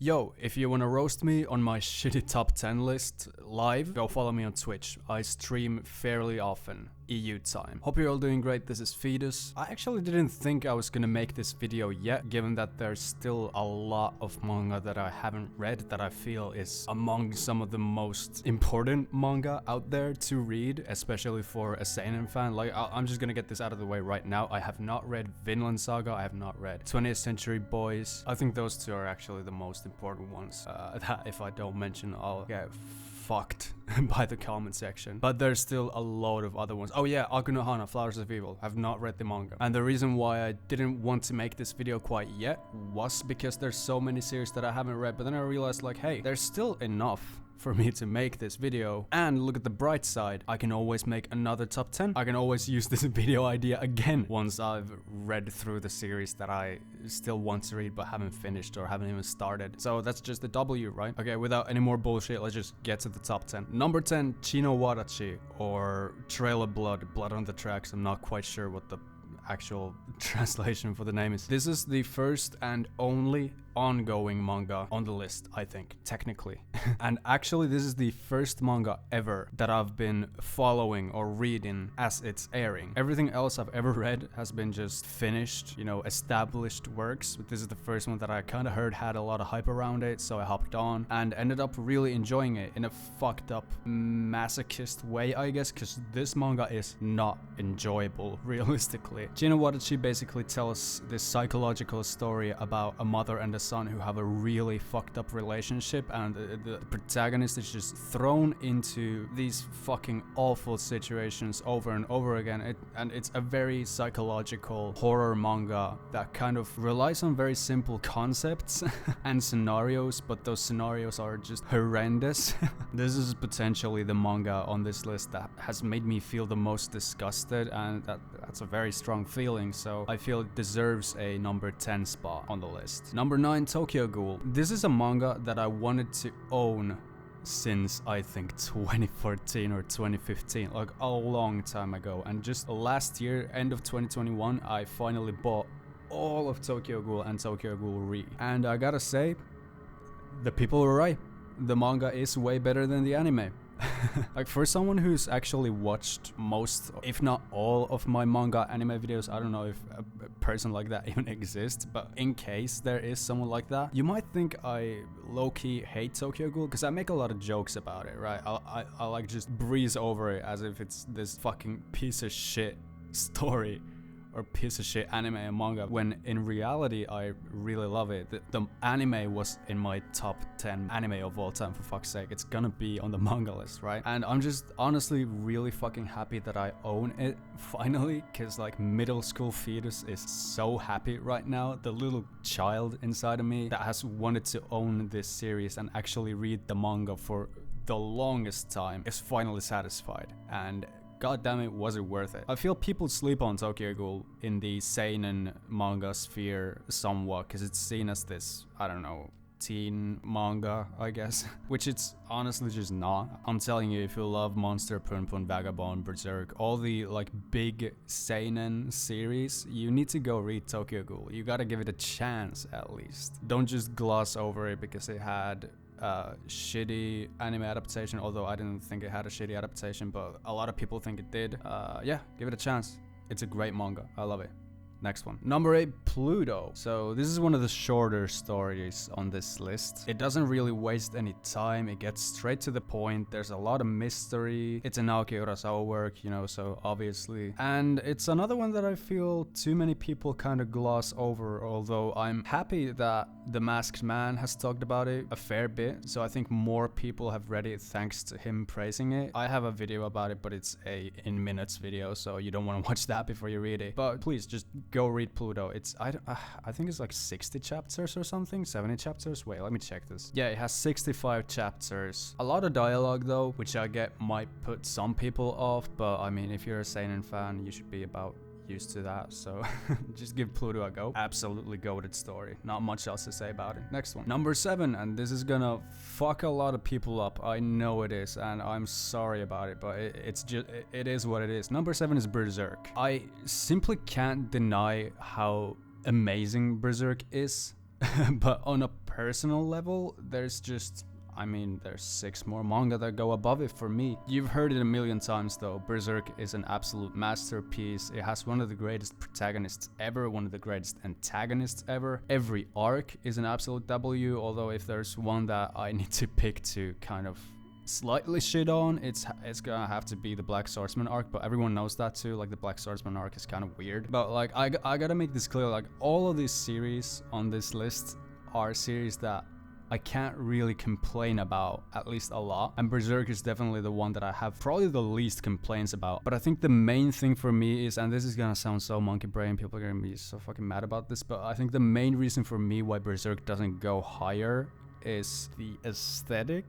Yo, if you wanna roast me on my shitty top 10 list live, go follow me on Twitch. I stream fairly often, EU time. Hope you're all doing great, this is Fetus. I actually didn't think I was gonna make this video yet, given that there's still a lot of manga that I haven't read that I feel is among some of the most important manga out there to read, especially for a seinen fan. Like, I'm just gonna get this out of the way right now. I have not read Vinland Saga, I have not read 20th Century Boys. I think those two are actually the most important ones that if I don't mention, I'll get fucked by the comment section. But there's still a load of other ones. Oh yeah, Akunohana, Flowers of Evil. I've not read the manga. And the reason why I didn't want to make this video quite yet was because there's so many series that I haven't read. But then I realized, like, hey, there's still enough for me to make this video. And look at the bright side, I can always make another top 10. I can always use this video idea again once I've read through the series that I still want to read but haven't finished or haven't even started. So that's just the W, right? Okay, without any more bullshit, let's just get to the top 10. Number 10, Chino warachi, or Trail of Blood, Blood on the Tracks. I'm not quite sure what the actual translation for the name is. This is the first and only ongoing manga on the list, I think, technically. And actually, this is the first manga ever that I've been following or reading as it's airing. Everything else I've ever read has been just finished, you know, established works. But this is the first one that I kind of heard had a lot of hype around it, so I hopped on and ended up really enjoying it in a fucked up masochist way, I guess, because this manga is not enjoyable, realistically. Chino warachi basically tells this psychological story about a mother and a son who have a really fucked up relationship, and the protagonist is just thrown into these fucking awful situations over and over again. And it's a very psychological horror manga that kind of relies on very simple concepts and scenarios, but those scenarios are just horrendous. This is potentially the manga on this list that has made me feel the most disgusted, and that's a very strong feeling, so I feel it deserves a number 10 spot on the list. Number 9, Tokyo Ghoul. This is a manga that I wanted to own since I think 2014 or 2015, like a long time ago, and just last year, end of 2021, I finally bought all of Tokyo Ghoul and Tokyo Ghoul Re, and I gotta say, the people were right. The manga is way better than the anime. Like, for someone who's actually watched most, if not all, of my manga anime videos, I don't know if a person like that even exists, but in case there is someone like that, you might think I low-key hate Tokyo Ghoul, because I make a lot of jokes about it, right? I like just breeze over it as if it's this fucking piece of shit story or piece of shit anime and manga, when in reality I really love it. The anime was in my top 10 anime of all time, for fuck's sake. It's gonna be on the manga list, right? And I'm just honestly really fucking happy that I own it finally, because like middle school Fetus is so happy right now. The little child inside of me that has wanted to own this series and actually read the manga for the longest time is finally satisfied, and god damn it, was it worth it. I feel people sleep on Tokyo Ghoul in the seinen manga sphere somewhat, because it's seen as this, I don't know, teen manga, I guess, which it's honestly just not. I'm telling you, if you love Monster, Pun Pun, Vagabond, Berserk, all the like big seinen series, you need to go read Tokyo Ghoul. You gotta give it a chance at least. Don't just gloss over it because it had shitty anime adaptation, although I didn't think it had a shitty adaptation, but a lot of people think it did. Yeah, give it a chance. It's a great manga. I love it. Next one. Number 8, Pluto. So this is one of the shorter stories on this list. It doesn't really waste any time. It gets straight to the point. There's a lot of mystery. It's an Naoki Urasawa work, you know, so obviously. And it's another one that I feel too many people kind of gloss over, although I'm happy that The Masked Man has talked about it a fair bit. So I think more people have read it thanks to him praising it. I have a video about it, but it's a in minutes video, so you don't want to watch that before you read it. But please just go read Pluto. It's I think it's like 60 chapters or something, 70 chapters. Wait, let me check this. Yeah, it has 65 chapters. A lot of dialogue though, which I get might put some people off, but I mean, if you're a seinen fan, you should be about used to that, so just give Pluto a go. Absolutely goated story. Not much else to say about it. Next one. Number 7, and this is gonna fuck a lot of people up. I know it is, and I'm sorry about it, but it is what it is. Number 7 is Berserk. I simply can't deny how amazing Berserk is. But on a personal level, there's just, I mean, there's 6 more manga that go above it for me. You've heard it a million times though, Berserk is an absolute masterpiece. It has one of the greatest protagonists ever, one of the greatest antagonists ever. Every arc is an absolute W, although if there's one that I need to pick to kind of slightly shit on, it's gonna have to be the Black Swordsman arc, but everyone knows that too. Like, the Black Swordsman arc is kind of weird. But like, I gotta make this clear, like, all of these series on this list are series that I can't really complain about, at least a lot. And Berserk is definitely the one that I have probably the least complaints about. But I think the main thing for me is, and this is gonna sound so monkey brain, people are gonna be so fucking mad about this, but I think the main reason for me why Berserk doesn't go higher is the aesthetic.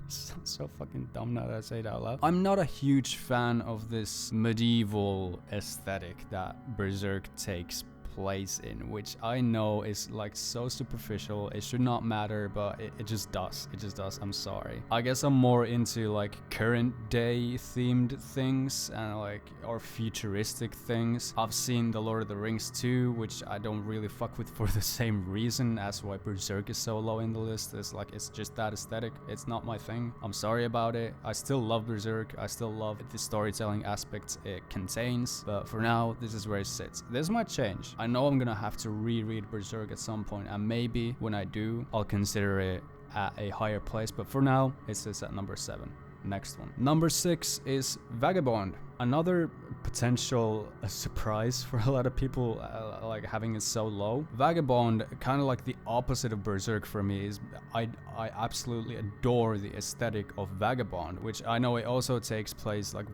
Sounds so fucking dumb now that I say it out loud. I'm not a huge fan of this medieval aesthetic that Berserk takes place in, which I know is like so superficial. It should not matter, but it just does. It just does. I'm sorry. I guess I'm more into like current day themed things and like, or futuristic things. I've seen The Lord of the Rings 2, which I don't really fuck with for the same reason as why Berserk is so low in the list. It's like, it's just that aesthetic. It's not my thing. I'm sorry about it. I still love Berserk. I still love the storytelling aspects it contains, but for now, this is where it sits. This might change. I know I'm gonna have to reread Berserk at some point, and maybe when I do, I'll consider it at a higher place, but for now, it sits at number 7. Next one. Number 6 is Vagabond. Another potential surprise for a lot of people, like having it so low. Vagabond, kind of like the opposite of Berserk for me, is I absolutely adore the aesthetic of Vagabond, which I know it also takes place like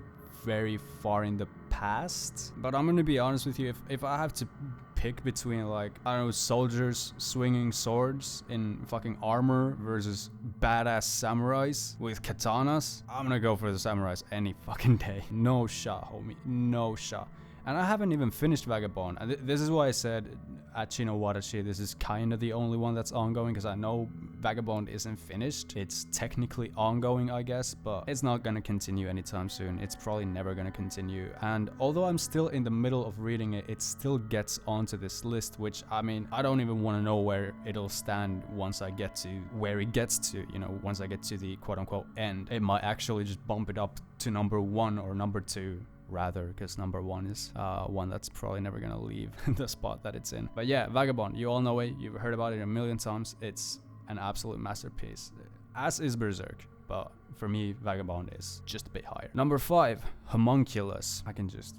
very far in the past. But I'm gonna be honest with you, if I have to pick between, like, I don't know, soldiers swinging swords in fucking armor versus badass samurais with katanas, I'm gonna go for the samurais any fucking day. No shot, homie. No shot. And I haven't even finished Vagabond. And this is why I said at Chino Warachi, this is kind of the only one that's ongoing, because I know Vagabond isn't finished. It's technically ongoing, I guess, but it's not gonna continue anytime soon. It's probably never gonna continue. And although I'm still in the middle of reading it, it still gets onto this list, which, I mean, I don't even want to know where it'll stand once I get to where it gets to, you know, once I get to the quote-unquote end. It might actually just bump it up to number 1 or number 2. Rather, because number 1 is one that's probably never gonna leave the spot that it's in. But yeah, Vagabond, you all know it, you've heard about it a million times. It's an absolute masterpiece, as is Berserk, but for me, Vagabond is just a bit higher. Number 5, Homunculus. I can just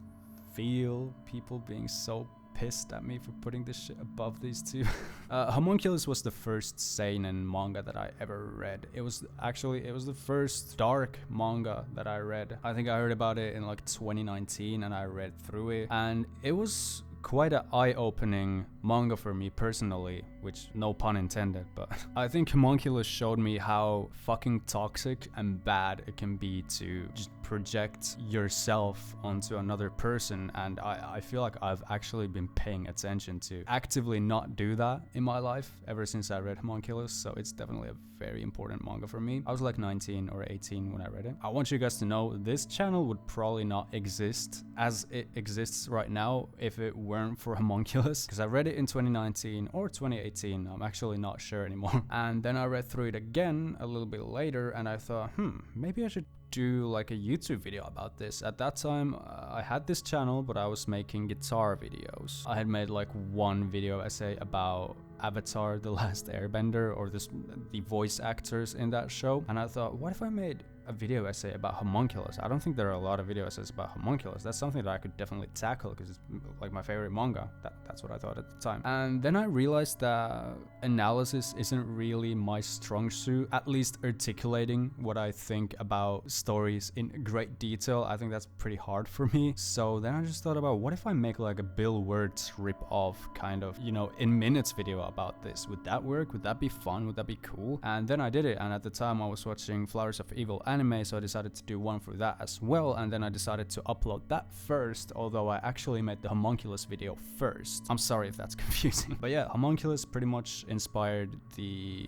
feel people being so pissed at me for putting this shit above these two. Homunculus was the first seinen manga that I ever read. It was the first dark manga that I read. I think I heard about it in like 2019 and I read through it, and it was quite an eye-opening manga for me personally, which no pun intended, but I think Homunculus showed me how fucking toxic and bad it can be to just project yourself onto another person, and I feel like I've actually been paying attention to actively not do that in my life ever since I read Homunculus, so it's definitely a very important manga for me. I was like 19 or 18 when I read it. I want you guys to know this channel would probably not exist as it exists right now if it weren't for Homunculus, because I read it in 2019 or 2018, I'm actually not sure anymore. And then I read through it again a little bit later and I thought, maybe I should do like a YouTube video about this. At that time, I had this channel, but I was making guitar videos. I had made like one video essay about Avatar: The Last Airbender, or the voice actors in that show, and I thought, what if I made a video essay about Homunculus? I don't think there are a lot of video essays about Homunculus. That's something that I could definitely tackle because it's like my favorite manga. That's what I thought at the time. And then I realized that analysis isn't really my strong suit, at least articulating what I think about stories in great detail. I think that's pretty hard for me. So then I just thought about, what if I make like a Bill Wirtz rip-off kind of, you know, in minutes video about this? Would that work? Would that be fun? Would that be cool? And then I did it, and at the time I was watching Flowers of Evil anime, so I decided to do one for that as well, and then I decided to upload that first, although I actually made the Homunculus video first. I'm sorry if that's confusing. But yeah, Homunculus pretty much inspired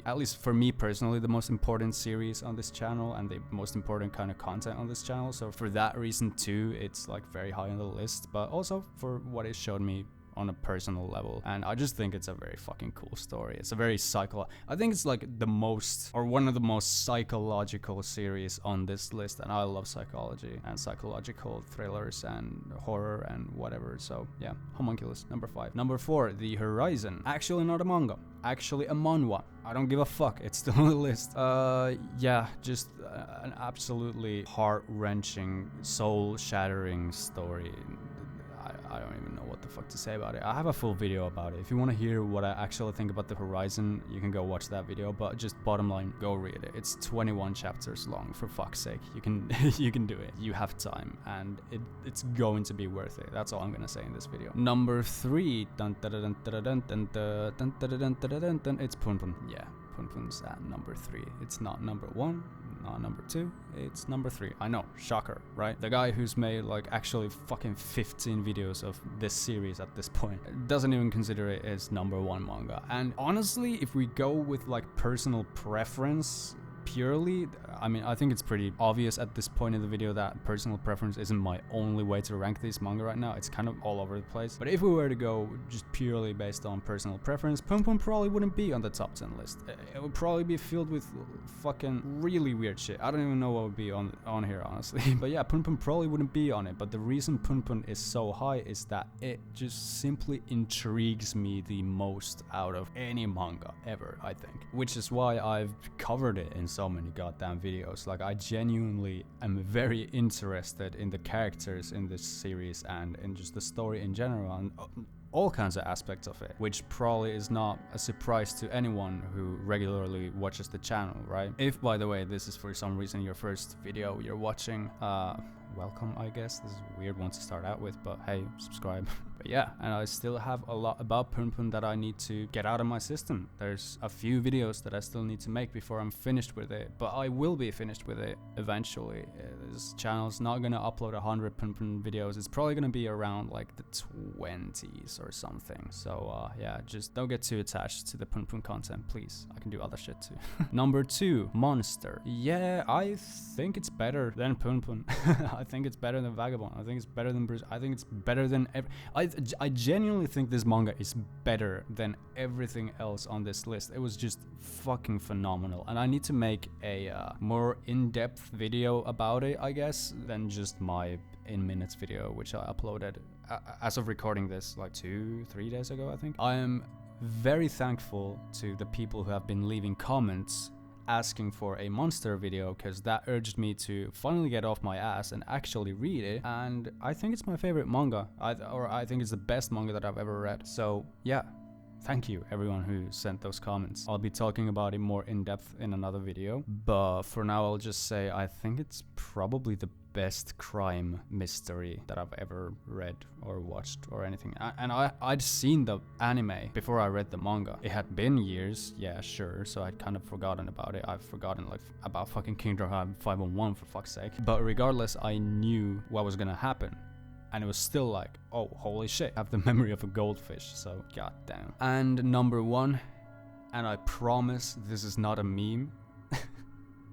at least for me personally, the most important series on this channel and the most important kind of content on this channel. So for that reason too, it's like very high on the list, but also for what it showed me on a personal level, and I just think it's a very fucking cool story. It's a very I think it's like the most, or one of the most psychological series on this list, and I love psychology and psychological thrillers and horror and whatever. So yeah, Homunculus, number 5. Number 4, The Horizon. Actually not a manga, actually a manhwa. I don't give a fuck, it's still on the list. Yeah, just an absolutely heart-wrenching, soul-shattering story. I don't even know what the fuck to say about it. I have a full video about it. If you want to hear what I actually think about The Horizon, you can go watch that video, but just bottom line, go read it. It's 21 chapters long, for fuck's sake. You can you can do it. You have time, and it's going to be worth it. That's all I'm gonna say in this video. Number 3, it's Punpun. Yeah, Punpun's at number 3. It's not number 1. Not number 2, it's number 3. I know, shocker, right? The guy who's made like actually fucking 15 videos of this series at this point doesn't even consider it as number 1 manga. And honestly, if we go with like personal preference purely, I mean, I think it's pretty obvious at this point in the video that personal preference isn't my only way to rank this manga right now. It's kind of all over the place. But if we were to go just purely based on personal preference, Punpun probably wouldn't be on the top 10 list. It would probably be filled with fucking really weird shit. I don't even know what would be on here, honestly. But yeah, Punpun probably wouldn't be on it. But the reason Punpun is so high is that it just simply intrigues me the most out of any manga ever, I think. Which is why I've covered it in so many goddamn videos. Like, I genuinely am very interested in the characters in this series and in just the story in general and all kinds of aspects of it, which probably is not a surprise to anyone who regularly watches the channel, right? If, by the way, this is for some reason your first video you're watching, welcome, I guess. This is a weird one to start out with, but hey, subscribe. But yeah, and I still have a lot about Punpun that I need to get out of my system. There's a few videos that I still need to make before I'm finished with it, but I will be finished with it eventually. This channel's not gonna upload 100 Punpun videos. It's probably gonna be around like the 20s or something. So yeah, just don't get too attached to the Punpun content, please. I can do other shit too. Number 2, Monster. Yeah, I think it's better than Punpun. I think it's better than Vagabond. I think it's better than Berserk. I think it's better than I genuinely think this manga is better than everything else on this list. It was just fucking phenomenal, and I need to make a more in-depth video about it, I guess, than just my in-minutes video, which I uploaded as of recording this like 2-3 days ago, I think. I am very thankful to the people who have been leaving comments asking for a Monster video, because that urged me to finally get off my ass and actually read it, and I think it's my favorite manga, I think it's the best manga that I've ever read. So yeah, thank you everyone who sent those comments. I'll be talking about it more in depth in another video, but for now I'll just say I think it's probably the best crime mystery that I've ever read or watched or anything. And I'd seen the anime before I read the manga. It had been years, yeah, sure, so I'd kind of forgotten about it. I've forgotten like about fucking Kingdom Hearts 511 for fuck's sake. But regardless, I knew what was gonna happen. And it was still like, oh, holy shit, I have the memory of a goldfish, so goddamn. And number 1, and I promise this is not a meme,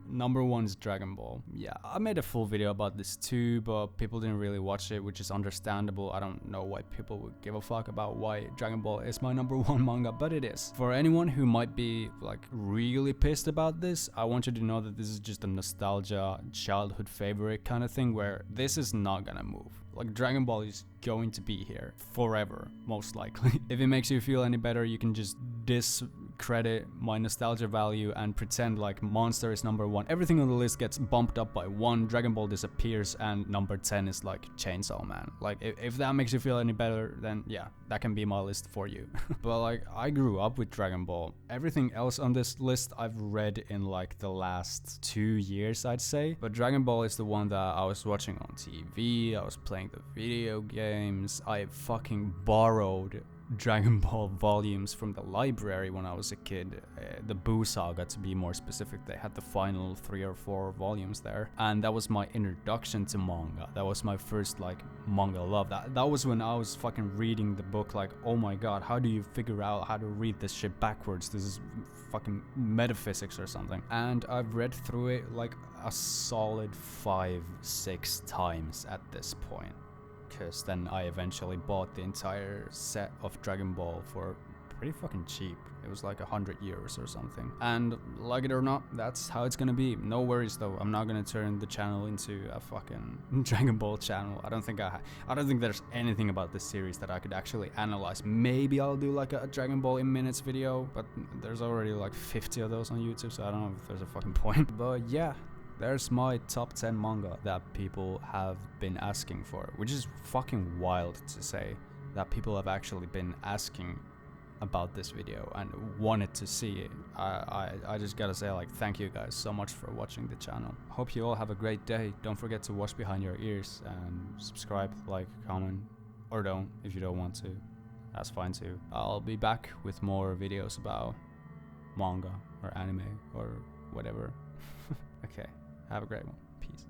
number 1 is Dragon Ball. Yeah, I made a full video about this too, but people didn't really watch it, which is understandable. I don't know why people would give a fuck about why Dragon Ball is my number 1 manga, but it is. For anyone who might be like really pissed about this, I want you to know that this is just a nostalgia, childhood favorite kind of thing where this is not gonna move. Like, Dragon Ball is going to be here forever, most likely. If it makes you feel any better, you can just discredit my nostalgia value and pretend like Monster is number 1. Everything on the list gets bumped up by 1, Dragon Ball disappears, and number 10 is like Chainsaw Man. Like, if that makes you feel any better, then yeah, that can be my list for you. But like, I grew up with Dragon Ball. Everything else on this list I've read in like the last 2 years, I'd say. But Dragon Ball is the one that I was watching on TV, I was playing the video games, I fucking borrowed Dragon Ball volumes from the library when I was a kid, the Boo Saga to be more specific. They had the final 3 or 4 volumes there, and that was my introduction to manga. That was my first like manga love. That was when I was fucking reading the book like, oh my god, how do you figure out how to read this shit backwards? This is fucking metaphysics or something. And I've read through it like a solid 5-6 times at this point. because then I eventually bought the entire set of Dragon Ball for pretty fucking cheap. It was like 100 euros or something. And like it or not, that's how it's gonna be. No worries though, I'm not gonna turn the channel into a fucking Dragon Ball channel. I don't think there's anything about this series that I could actually analyze. Maybe I'll do like a Dragon Ball in minutes video, but there's already like 50 of those on YouTube, so I don't know if there's a fucking point. But yeah, there's my top 10 manga that people have been asking for, which is fucking wild to say that people have actually been asking about this video and wanted to see it. I just gotta say, like, thank you guys so much for watching the channel. Hope you all have a great day. Don't forget to watch behind your ears and subscribe, like, comment, or don't if you don't want to. That's fine too. I'll be back with more videos about manga or anime or whatever. Okay, have a great one. Peace.